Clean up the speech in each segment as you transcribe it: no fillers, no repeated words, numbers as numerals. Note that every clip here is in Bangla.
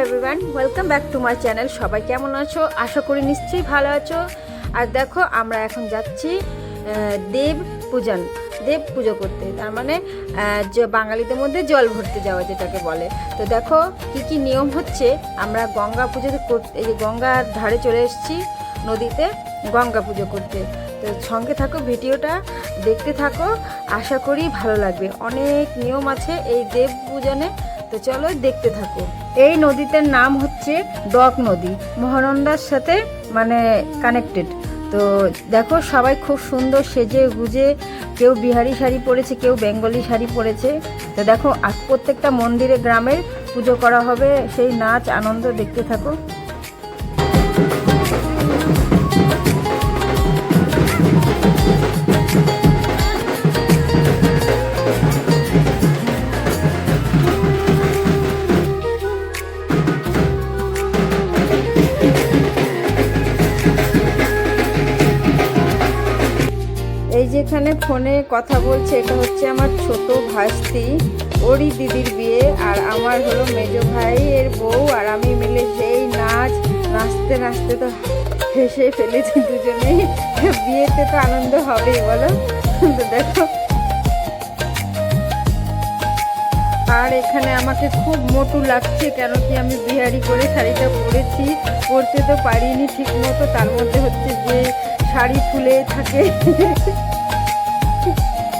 Everyone, welcome back to my channel. সবাই কেমন আছো? আশা করি নিশ্চয়ই ভালো আছো। আর দেখো, আমরা এখন যাচ্ছি দেব পুজো করতে, তার মানে যে বাঙালিদের মধ্যে জল ভরতে যাওয়া যেটাকে বলে। তো দেখো কি কি নিয়ম হচ্ছে। আমরা গঙ্গা পুজো করতে, এই যে গঙ্গার ধারে চলে এসেছি নদীতে গঙ্গা পুজো করতে। তো সঙ্গে থাকো, ভিডিওটা দেখতে থাকো, আশা করি ভালো লাগবে। অনেক নিয়ম আছে এই দেব পূজনে, তো চলো দেখতে থাকো। এই নদীটার নাম হচ্ছে ডক নদী, মহানন্দার সাথে মানে কানেক্টেড। তো দেখো সবাই খুব সুন্দর সেজে গুজে, কেউ বিহারি শাড়ি পরেছে, কেউ বেঙ্গলি শাড়ি পরেছে। তো দেখো প্রত্যেকটা মন্দিরে গ্রামের পুজো করা হবে, সেই নাচ আনন্দ দেখতে থাকো। এই যেখানে ফোনে কথা বলছে, এটা হচ্ছে আমার ছোট ভাস্তি, ওরই দিদির বিয়ে। আর আমার হলো মেজো ভাইয়ের বউ, আর আমি মিলে সেই নাচতে নাচতে তো হেসে ফেলেছি দুজনেই। বিয়েতে তো আনন্দ হবেই, বলো। তো দেখো, আর এখানে আমাকে খুব মোটু লাগছে, কেন কি আমি বিহারি করে শাড়িটা পরেছি, পরতে তো পারিনি ঠিক মতো। তার মধ্যে হচ্ছে যে শাড়ি ফুলে থাকে,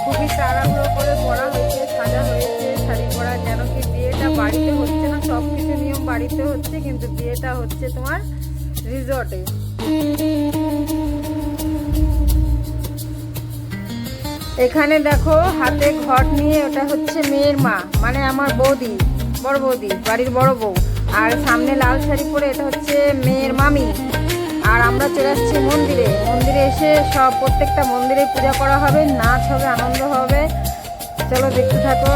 খুবই তাড়াহুড়ো করে পরা হয়েছে, সাজা হয়েছে শাড়ি পরা, যেন কি বিয়েটা বাড়িতে হচ্ছে না। সব কিছু নিয়ম বাড়িতে হচ্ছে, কিন্তু বিয়েটা হচ্ছে তোমার রিসর্টে। এখানে দেখো হাতে ঘট নিয়ে, ওটা হচ্ছে মেয়ের মা, মানে আমার বৌদি, বড় বৌদি, বাড়ির বড় বউ। আর সামনে লাল শাড়ি পরে, এটা হচ্ছে মেয়ের মামি। আর আমরা চলে আসছি মন্দিরে এসে সব প্রত্যেকটা মন্দিরে পূজা করা হবে, নাচ হবে, আনন্দ হবে। চলো দেখতে থাকো।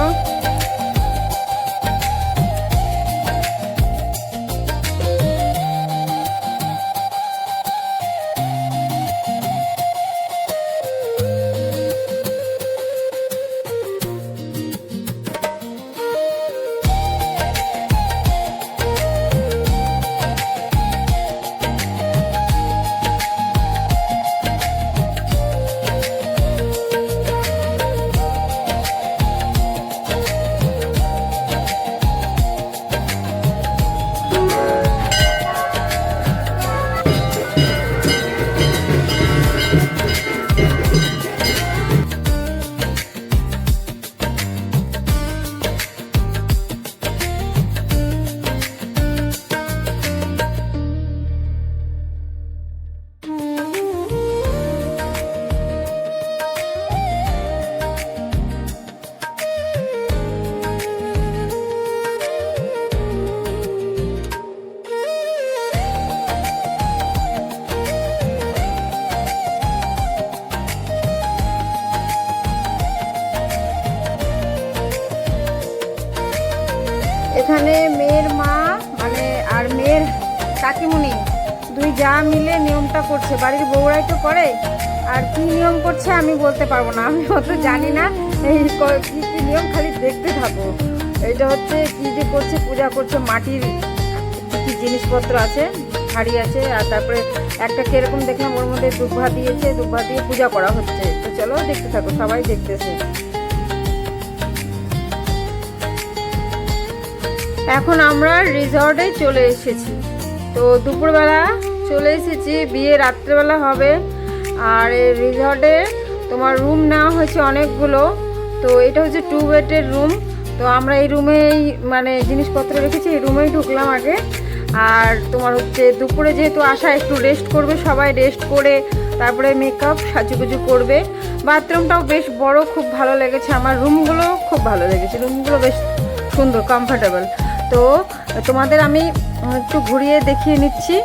এখানে মেয়ের মা মানে আর মেয়ের কাকিমুনি দুই যা মিলে নিয়মটা করছে। বাড়ির বউরাই তো করে, আর কি নিয়ম করছে আমি বলতে পারবো না, আমি অত জানি না। এই কি কি নিয়ম খালি দেখতে থাকো। এইটা হচ্ছে কি যে করছে, পূজা করছে, মাটির কি জিনিসপত্র আছে, হাড়ি আছে, আর তারপরে একটা কিরকম দেখলাম ওর মধ্যে দুব্বা দিয়েছে, দুব্বা দিয়ে পূজা করা হচ্ছে। তো চলো দেখতে থাকো, সবাই দেখতেছে। এখন আমরা রিসর্টে চলে এসেছি। তো দুপুরবেলা চলে এসেছি, বিয়ে রাত্রেবেলা হবে। আর এই রিসর্টে তোমার রুম নেওয়া হয়েছে অনেকগুলো। তো এটা হচ্ছে 2 বেডের রুম। তো আমরা এই রুমেই মানে জিনিসপত্র রেখেছি, এই রুমেই ঢুকলাম আগে। আর তোমার হচ্ছে দুপুরে যেহেতু আসা, একটু রেস্ট করবে সবাই, রেস্ট করে তারপরে মেকআপ সাজুগুজু করবে। বাথরুমটাও বেশ বড়, খুব ভালো লেগেছে আমার। রুমগুলো খুব ভালো লেগেছে, রুমগুলো বেশ সুন্দর, কমফোর্টেবল। তো তোমাদের আমি একটু ঘুরিয়ে দেখিয়ে নিচ্ছি।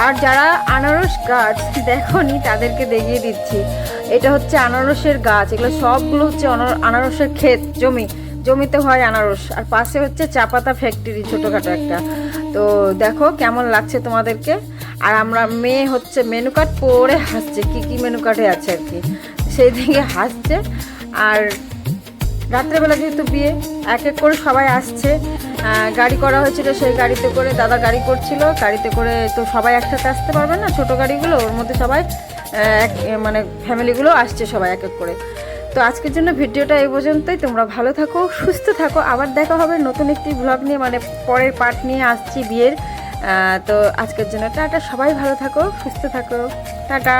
আর যারা আনারস গাছ দেখোনি তাদেরকে দেখিয়ে দিচ্ছি। এটা হচ্ছে আনারসের গাছ, এগুলো সবগুলো হচ্ছে আনারসের ক্ষেত, জমিতে হয় আনারস। আর পাশে হচ্ছে চা পাতা ফ্যাক্টরি ছোটোখাটো একটা। তো দেখো কেমন লাগছে তোমাদেরকে। আর আমরা মেয়ে হচ্ছে মেনু কার্ড পরে হাসছে, কী কী মেনু কার্ডে আছে আর কি, সেই দিকে হাসছে। আর রাত্রেবেলা যেহেতু বিয়ে, এক এক করে সবাই আসছে, গাড়ি করা হয়েছিল, সেই গাড়িতে করে দাদা গাড়ি করছিল, গাড়িতে করে তো সবাই একসাথে আসতে পারবে না, ছোটো গাড়িগুলো, ওর মধ্যে সবাই মানে ফ্যামিলিগুলো আসছে সবাই এক এক করে। তো আজকের জন্য ভিডিওটা এই পর্যন্তই। তোমরা ভালো থাকো, সুস্থ থাকো, আবার দেখা হবে নতুন একটি ব্লগ নিয়ে, মানে পরের পার্ট নিয়ে আসছি বিয়ের। তো আজকের জন্য টাটা, সবাই ভালো থাকো, সুস্থ থাকো, টাটা।